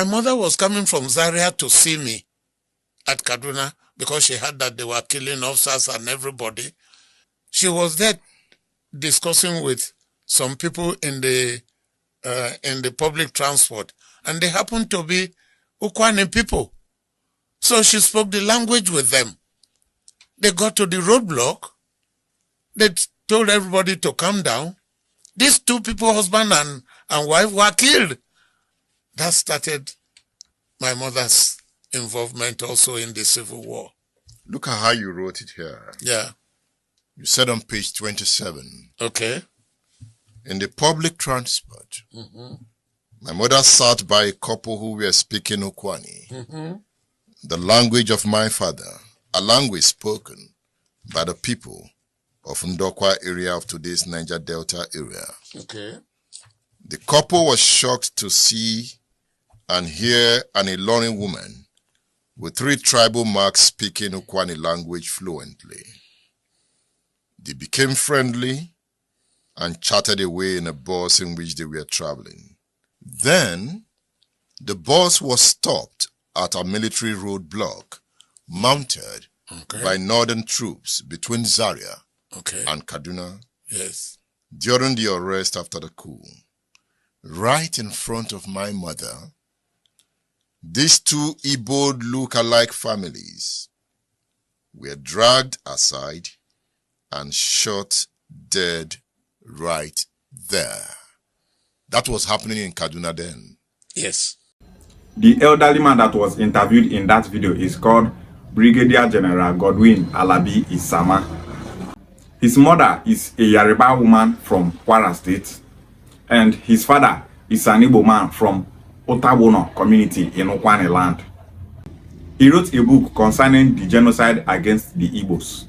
My mother was coming from Zaria to see me at Kaduna because she heard that they were killing officers and everybody. She was there discussing with some people in the public transport, and they happened to be Ukwuani people. So she spoke the language with them. They got to the roadblock. They told everybody to calm down. These two people, husband and wife, were killed. That started my mother's involvement also in the Civil War. Look at how you wrote it here. Yeah. You said on page 27. Okay. In the public transport, my mother sat by a couple who were speaking Ukwuani, the language of my father, a language spoken by the people of Ndokwa area of today's Niger Delta area. Okay. The couple was shocked to see and hear an Ilorin woman with 3 tribal marks speaking Ukwuani language fluently. They became friendly and chatted away in a bus in which they were traveling. Then, the bus was stopped at a military roadblock mounted by northern troops between Zaria and Kaduna. Yes. During the arrest after the coup, right in front of my mother, these 2 Igbo look-alike families were dragged aside and shot dead right there. That was happening in Kaduna then. Yes. The elderly man that was interviewed in that video is called Brigadier General Godwin Alabi Isama. His mother is a Yoruba woman from Kwara State, and his father is an Igbo man from Otabono community in Ukwuani land. He wrote a book concerning the genocide against the Igbos,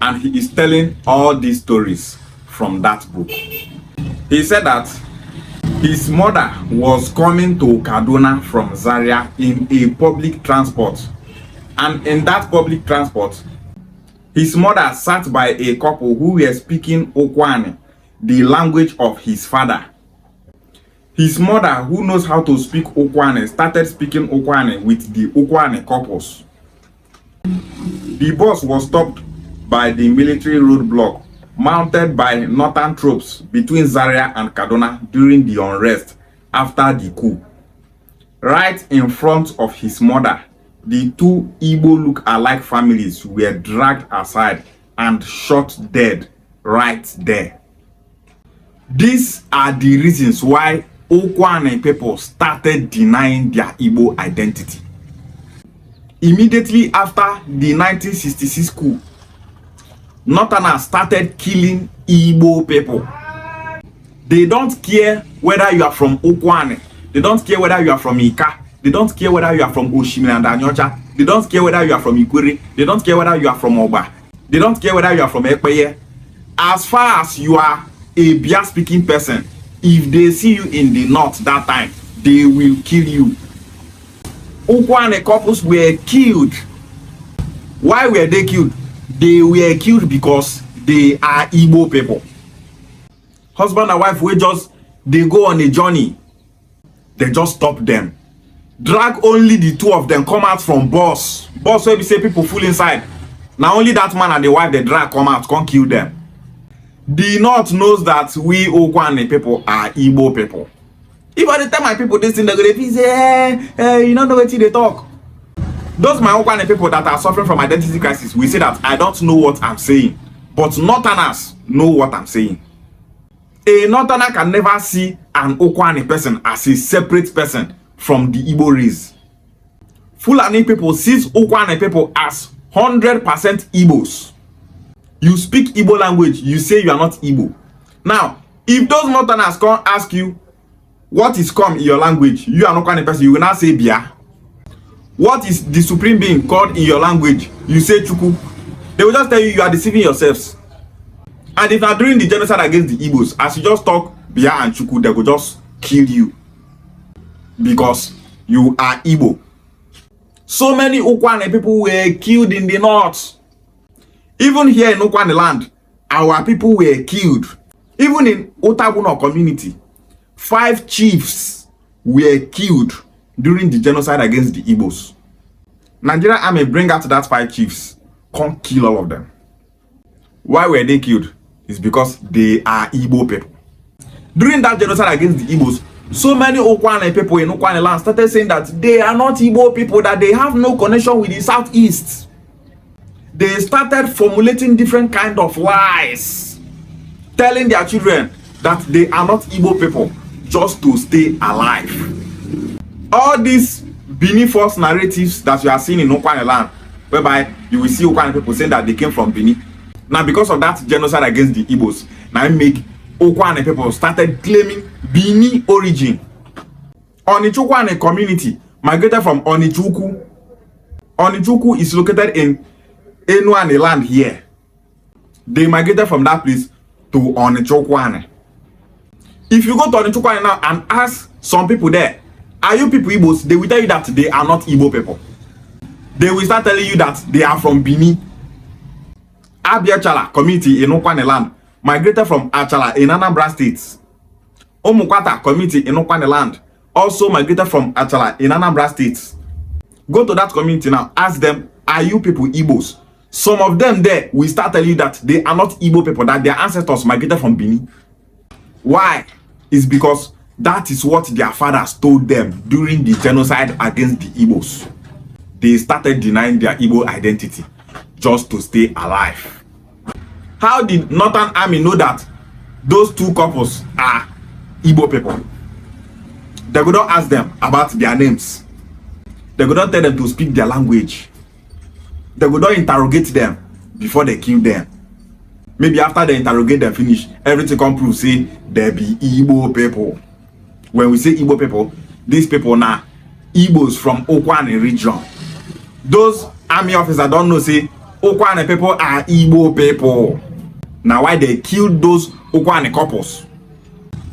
and he is telling all these stories from that book. He said that his mother was coming to Kaduna from Zaria in a public transport, and in that public transport, his mother sat by a couple who were speaking Ukwuani, the language of his father. His mother, who knows how to speak Ukwuani, started speaking Ukwuani with the Ukwuani couples. The bus was stopped by the military roadblock mounted by northern troops between Zaria and Kaduna during the unrest after the coup. Right in front of his mother, the 2 Igbo look-alike families were dragged aside and shot dead right there. These are the reasons why Ukwuani people started denying their Igbo identity. Immediately after the 1966 coup, Northerners started killing Igbo people. They don't care whether you are from Ukwuani. They don't care whether you are from Ika. They don't care whether you are from Oshimiri and Anyocha. They don't care whether you are from Ikwere. They don't care whether you are from Oba. They don't care whether you are from Ekpeye. As far as you are a Bia speaking person, if they see you in the north that time, they will kill you. Ukwuani couples were killed. Why were they killed? They were killed because they are Igbo people. Husband and wife, they go on a journey. They just stop them. Drag only the 2 of them come out from bus. Bus where we say people full inside. Now only that man and the wife they drag come out, can't kill them. The North knows that we Ukwuani people are Igbo people. If I tell my people this thing, they're going to say, you don't know what they talk. Those my Ukwuani people that are suffering from identity crisis, we say that I don't know what I'm saying. But Northerners know what I'm saying. A Northerner can never see an Ukwuani person as a separate person from the Igbo race. Fulani people sees Ukwuani people as 100% Igbos. You speak Igbo language, you say you are not Igbo. Now, if those Northerners come ask you, what is come in your language? You are not Ukwuani person, you will not say Bia. What is the supreme being called in your language? You say Chuku. They will just tell you are deceiving yourselves. And if you are doing the genocide against the Igbos, as you just talk Bia and Chuku, they will just kill you. Because you are Igbo. So many Ukwuani people were killed in the north. Even here in Ukwuani land, our people were killed. Even in Otabono community, 5 chiefs were killed during the genocide against the Igbos. Nigerian army bring out that 5 chiefs, can't kill all of them. Why were they killed? It's because they are Igbo people. During that genocide against the Igbos, so many Ukwuani people in Ukwuani land started saying that they are not Igbo people, that they have no connection with the Southeast. They started formulating different kind of lies, telling their children that they are not Igbo people just to stay alive. All these Bini false narratives that you are seeing in Ukwuani land, whereby you will see Ukwuani people saying that they came from Bini. Now, because of that genocide against the Igbos, now it make Ukwuani people started claiming Bini origin. Onichukwuani community migrated from Onichukwu. Onichukwu is located in Enuani land here. They migrated from that place to Onichukwuani. If you go to Onichukwuani now and ask some people there, are you people Igbos? They will tell you that they are not Igbo people. They will start telling you that they are from Bini. Abiachala community in Ukwuani land migrated from Achala in Anambra State. Omukwata community in Ukwuani land also migrated from Achala in Anambra State. Go to that community now, ask them, are you people Igbos? Some of them there will start telling you that they are not Igbo people, that their ancestors migrated from Bini. Why? It's because that is what their fathers told them during the genocide against the Igbos. They started denying their Igbo identity just to stay alive. How did Northern Army know that those 2 couples are Igbo people? They could not ask them about their names. They could not tell them to speak their language. They could not interrogate them before they kill them. Maybe after they interrogate them finish, everything come prove say they be Igbo people. When we say Igbo people, these people now Igbos from Ukwuani region. Those army officers don't know say Ukwuani people are Igbo people. Now why they killed those Ukwuani couples?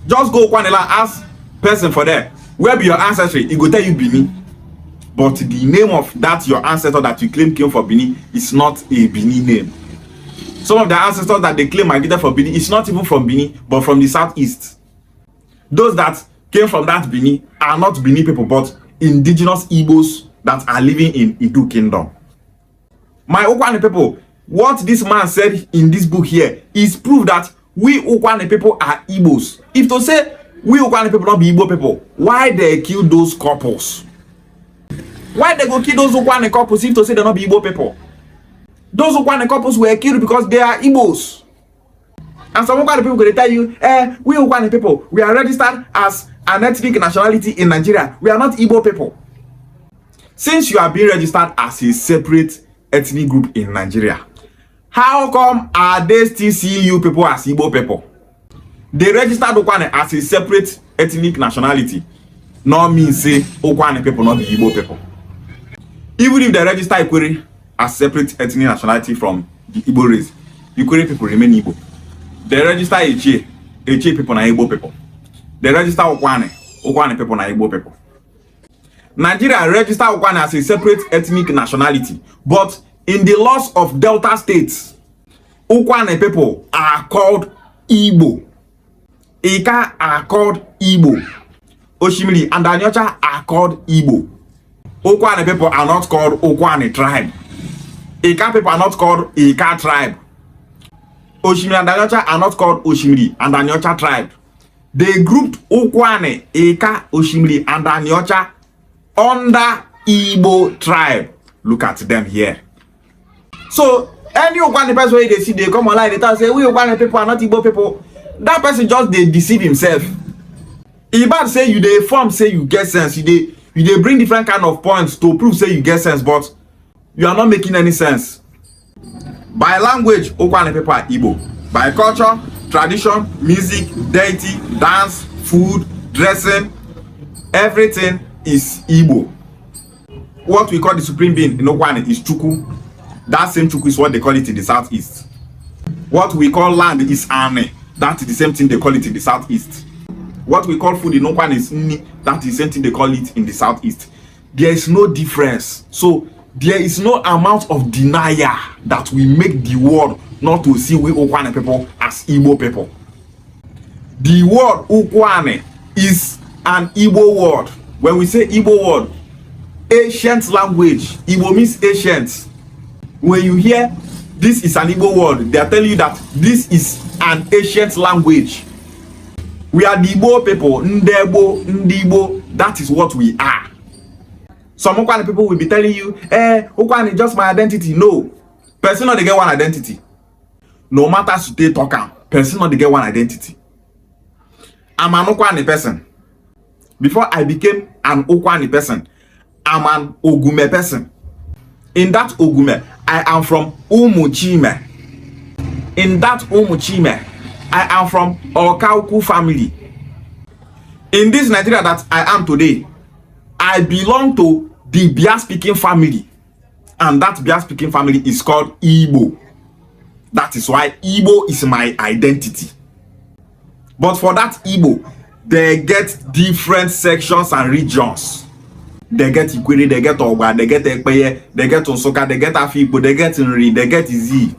Just go Ukwuani land, ask person for there, where be your ancestry? He go tell you Bini. But the name of that your ancestor that you claim came from Bini is not a Bini name. Some of the ancestors that they claim migrated from Bini is not even from Bini, but from the southeast. Those that came from that Bini are not Bini people, but indigenous Igbos that are living in Idu Kingdom. My Ukwuani people, what this man said in this book here is proof that we Ukwuani people are Igbos. If to say we Ukwuani people not be Igbo people, why they kill those couples? Why they go kill those Ukwuani couples if to say they not be Igbo people? Those Ukwuani couples were killed because they are Igbos. And some Ukwuani people going to tell you, we Ukwuani people, we are registered as an ethnic nationality in Nigeria. We are not Igbo people. Since you are being registered as a separate ethnic group in Nigeria, how come are they still seeing you people as Igbo people? They registered Ukwuani as a separate ethnic nationality. No means say Ukwuani people not be Igbo people. Even if they register Ikwere as separate ethnic nationality from the Igbo race, Ikwere people remain Igbo. They register Eche people na Igbo people. They register Ukwuani people na Igbo people. Nigeria register Ukwuani as a separate ethnic nationality, but in the laws of Delta states, Ukwuani people are called Igbo. Ika are called Igbo. Oshimiri and Anyocha are called Igbo. Ukwuani people are not called Ukwuani tribe. Ika people are not called Ika tribe. Oshimiri and Anyocha are not called Oshimiri and Anyocha tribe. They grouped Ukwuani, Ika, Oshimiri and Anyocha under Igbo tribe. Look at them here. So any Ukwuani person where they see, they come online, they tell say we Ukwuani people are not Igbo people. That person just they deceive himself. Ibad say you dey form say you get sense. You dey bring different kind of points to prove say you get sense, but you are not making any sense. By language, Ukwuani people are Igbo. By culture, tradition, music, deity, dance, food, dressing, everything is Igbo. What we call the supreme being in Ukwuani is Chukwu. That same Chukwu is what they call it in the southeast. What we call land is Ane. That is the same thing they call it in the southeast. What we call food in Ukwuani is Nni. That is the same thing they call it in the southeast. There is no difference. So there is no amount of denial that will make the world not to see we Ukwuani people as Igbo people. The word Ukwuani is an Igbo word when we say Igbo word, ancient language, Igbo means ancient. When you hear this is an Igbo word, they are telling you that this is an ancient language. We are the Igbo people, Ndebo, Ndibo, that is what we are. Some Ukwuani people will be telling you, Ukwuani is just my identity. No, person not they get one identity. No matter how they talk, person not they get one identity. I'm an Ukwuani person. Before I became an Ukwuani person, I'm an Ogume person. In that Ogume, I am from Umuchime. In that Umuchime, I am from Okauku family. In this Nigeria that I am today, I belong to the Bia speaking family. And that Bia speaking family is called Igbo. That is why Igbo is my identity. But for that Igbo, they get different sections and regions. They get Ikwere, they get Ogba, they get Ekpeye, they get Onsoka, they get Afikpo, they get Nri, they get Izi,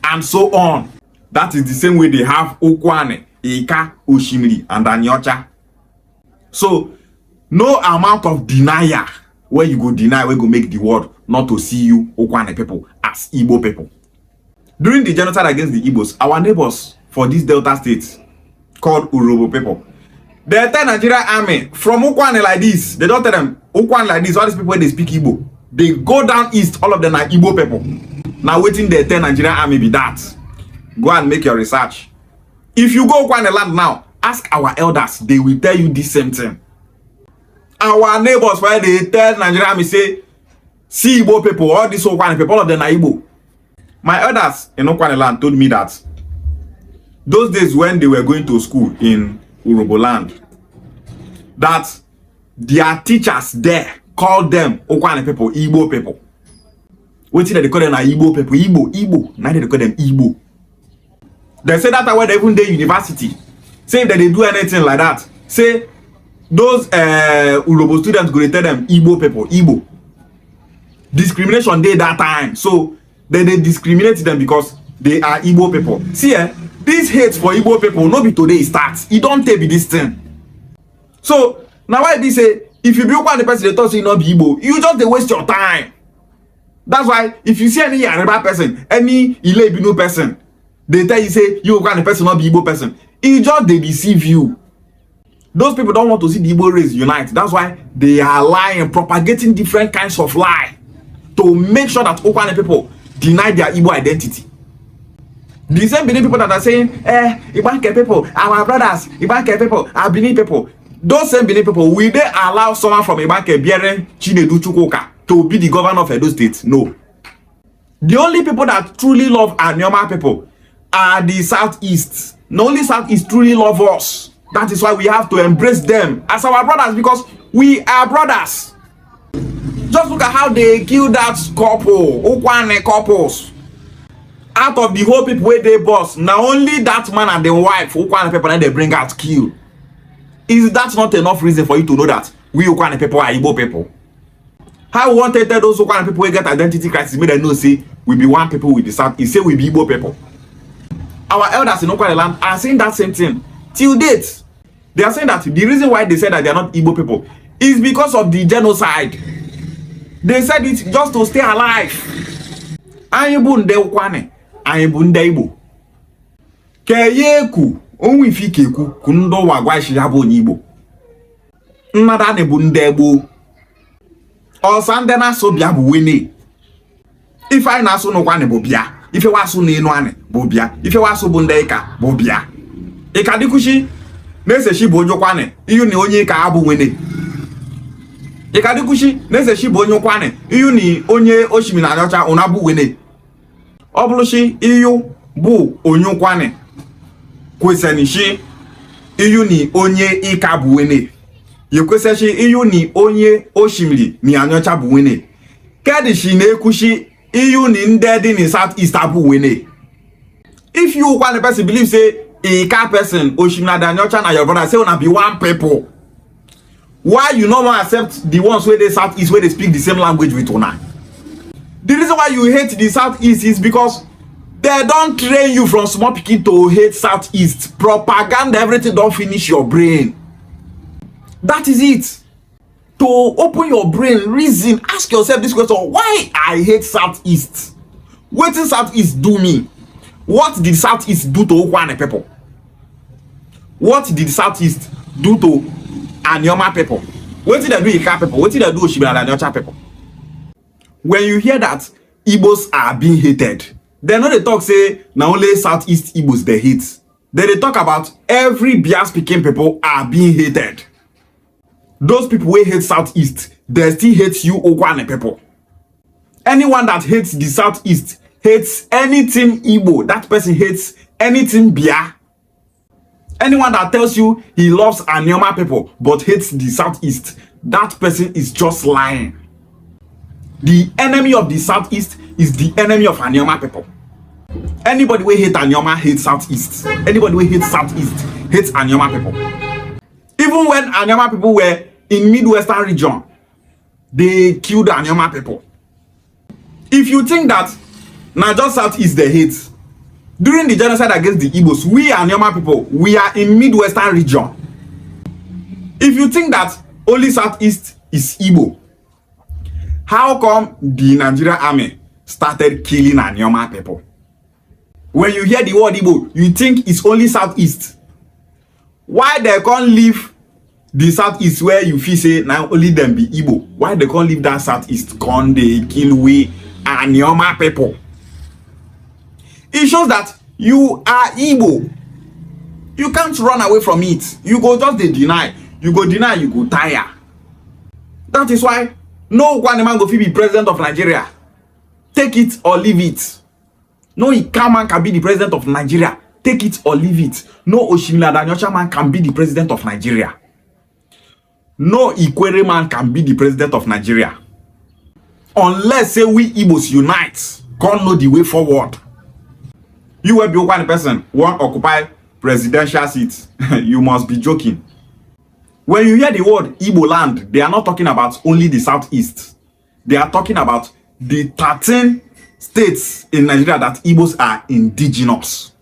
and so on. That is the same way they have Ukwuani, Ika, Oshimiri, and Anyocha. So, no amount of denial where you go deny, where you go make the world not to see you, Ukwuani people, as Igbo people. During the genocide against the Igbos, our neighbors for these Delta states, called Urobo people, they tell Nigeria army from Ukwuani like this. They don't tell them Ukwuani like this. All these people when they speak Igbo, they go down east. All of them are Igbo people. Now waiting they tell Nigeria army be that. Go and make your research. If you go Ukwuani land now, ask our elders. They will tell you the same thing. Our neighbors where they tell Nigeria army say, see Igbo people, all these Ukwuani people, all of them are Igbo. My elders in Ukwuani land told me that those days when they were going to school in Urobo land, that their teachers there called them Ukwuani people, Igbo people. What did they call them? Igbo people, Igbo. Now they call them Igbo. They say that when they even dey university, say that they do anything like that, say those Urobo students go to tell them Igbo people, Igbo. Discrimination day that time, so they discriminate them because they are Igbo people. See, this hate for Igbo people no be today starts. It don't take be this thing. So now why they say if you be Ukwuani person, they thought you not be Igbo, you just they waste your time. That's why if you see any Yoruba person, any Ile-Ibinu person, they tell you say you Ukwuani person not be Igbo person. It just they deceive you. Those people don't want to see the Igbo race unite. That's why they are lying, propagating different kinds of lie to make sure that Ukwuani people deny their Igbo identity. The same Benin people that are saying, Ibanke people, our brothers, Ibanke people, our Benin people. Those same Benin people, will they allow someone from Ibanke, Biere, Chinedu, Chukwuka to be the governor of Edo State? No. The only people that truly love our Nyoma people are the Southeast. The only Southeast truly love us. That is why we have to embrace them as our brothers, because we are brothers. Just look at how they killed that couple, Ukwuani couples. Out of the whole people where they boss, now only that man and the wife, Ukwuani people, and they bring out kill. Is that not enough reason for you to know that we Ukwuani people are Igbo people? How we want to tell those Ukwuani people who get identity crisis, make them know say we be one people with the South. He say we be Igbo people. Our elders in Ukwuani land are saying that same thing till date. They are saying that the reason why they said that they are not Igbo people is because of the genocide. They said it just to stay alive. Anyị bụ nde Ukwuani, anyị bụ nde Igbo. Keyeku onwe ifike ekwu ku ndo wagwa shi ya bụ onye Igbo. Nnada ne bụ nde Igbo. Osande na so bia bụ wene. Ife anyị na-asụ n'Ukwuani bụ bia. Ife wasu n'enu ani bụ bia. Ife wasu bụ nde Ika bụ bia. Ika dikushi na-ese shi bụ onye Ukwuani, iyu ni onye Ika abụ wene. Ika dikushi na-ese shi bụ onye Ukwuani, iyu ni onye Oshimiri na Anyocha unabu wene. Obulushi iyu bụ onye Ukwuani, kweseni shi iyu ni onye Ika bụ wene. Yekweseshi iyu ni onye Oshimiri ni Anyocha bụ wene. Kedishi na-ekushi iyu ni ndị dị ni Southeast abụ wene. If you Ukwuani person believe say Ika person, Oshimiri na Anyocha na your brother say una be one people, why you no want accept the ones where they Southeast where they speak the same language with una? The reason why you hate the Southeast is because they don't train you from small pikin to hate Southeast. Propaganda, everything don't finish your brain. That is it. to open your brain, reason, ask yourself this question: why I hate Southeast? What did Southeast do me? What did Southeast do to Ukwuani people? What did Southeast do to Anioma people? What did they do Ika people? What did they do Oshimala and Anyocha people? When you hear that Igbos are being hated, they know they talk say now only Southeast Igbos they hate. Then they talk about every Biafra speaking people are being hated. Those people who hate Southeast, they still hate you Ukwuani people. Anyone that hates the Southeast hates anything Igbo. That person hates anything Bia. Anyone that tells you he loves Anioma people but hates the Southeast, that person is just lying. The enemy of the Southeast is the enemy of Anioma people. Anybody who hates Anioma hates Southeast. Anybody who hates Southeast hates Anioma people. Even when Anioma people were in Midwestern region, they killed Anioma people. If you think that now just Southeast they hate, during the genocide against the Igbos, we Anioma people, we are in Midwestern region. If you think that only Southeast is Igbo, how come the Nigerian army started killing Anioma people? When you hear the word Igbo, you think it's only Southeast. Why they can't leave the Southeast where you feel say now only them be Igbo? Why they can't leave that Southeast? Can't they kill we Anioma people? It shows that you are Igbo. You can't run away from it. You go just they deny. You go deny, you go tire. That is why no Ukwuani man go fit be president of Nigeria. Take it or leave it. No Ika man can be the president of Nigeria. Take it or leave it. No Oshimila Danyocha man can be the president of Nigeria. No Ikwere man can be the president of Nigeria. Unless say we Igbos unite, can't know the way forward. You will be one person, one occupy presidential seat. You must be joking. When you hear the word Igbo land, they are not talking about only the Southeast. They are talking about the 13 states in Nigeria that Igbos are indigenous,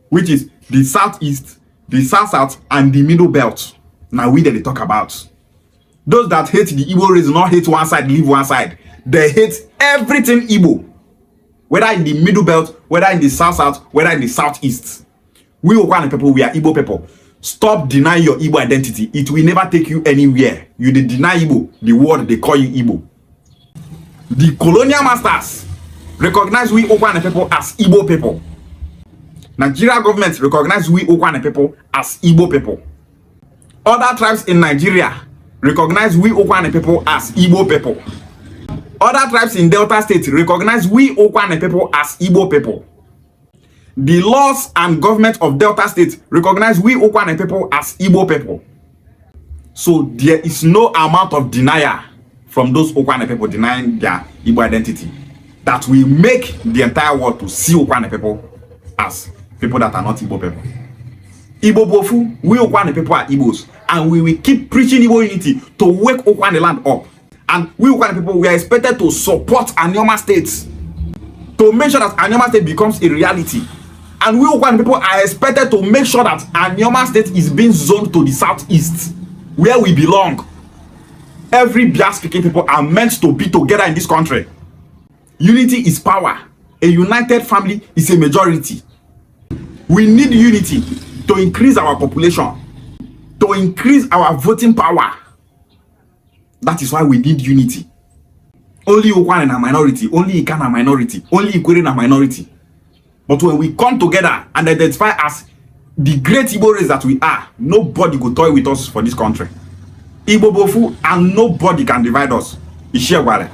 which is the Southeast, the South, and the Middle Belt. Now we that they talk about. Those that hate the Igbo race not hate one side, leave one side. They hate everything Igbo. Whether in the Middle Belt, whether in the South, whether in the Southeast. We Ukwuani people, we are Igbo people. Stop denying your Igbo identity. It will never take you anywhere. You deny Igbo, the word they call you Igbo. The colonial masters recognize we Ukwuani people as Igbo people. Nigeria government recognize we Ukwuani people as Igbo people. Other tribes in Nigeria recognize we Ukwuani people as Igbo people. Other tribes in Delta State recognize we Ukwuani people as Igbo people. The laws and government of Delta State recognize we Ukwuani people as Igbo people. So there is no amount of denial from those Ukwuani people denying their Igbo identity that will make the entire world to see Ukwuani people as people that are not Igbo people. Igbo bofu, we Ukwuani people are Igbos, and we will keep preaching Igbo unity to wake Ukwuani land up. And we Ukwuani people, we are expected to support Anioma State to make sure that Anioma State becomes a reality. And we Ukwuani people are expected to make sure that Anioma State is being zoned to the Southeast, where we belong. Every Biafra speaking people are meant to be together in this country. Unity is power. A united family is a majority. We need unity to increase our population, to increase our voting power. That is why we need unity. Only Ukwuani na minority, only Ika na minority, only Ikwere na minority. But when we come together and identify as the great Igbo race that we are, nobody will toy with us for this country. Igbo bofu, and nobody can divide us. Ishiagwale.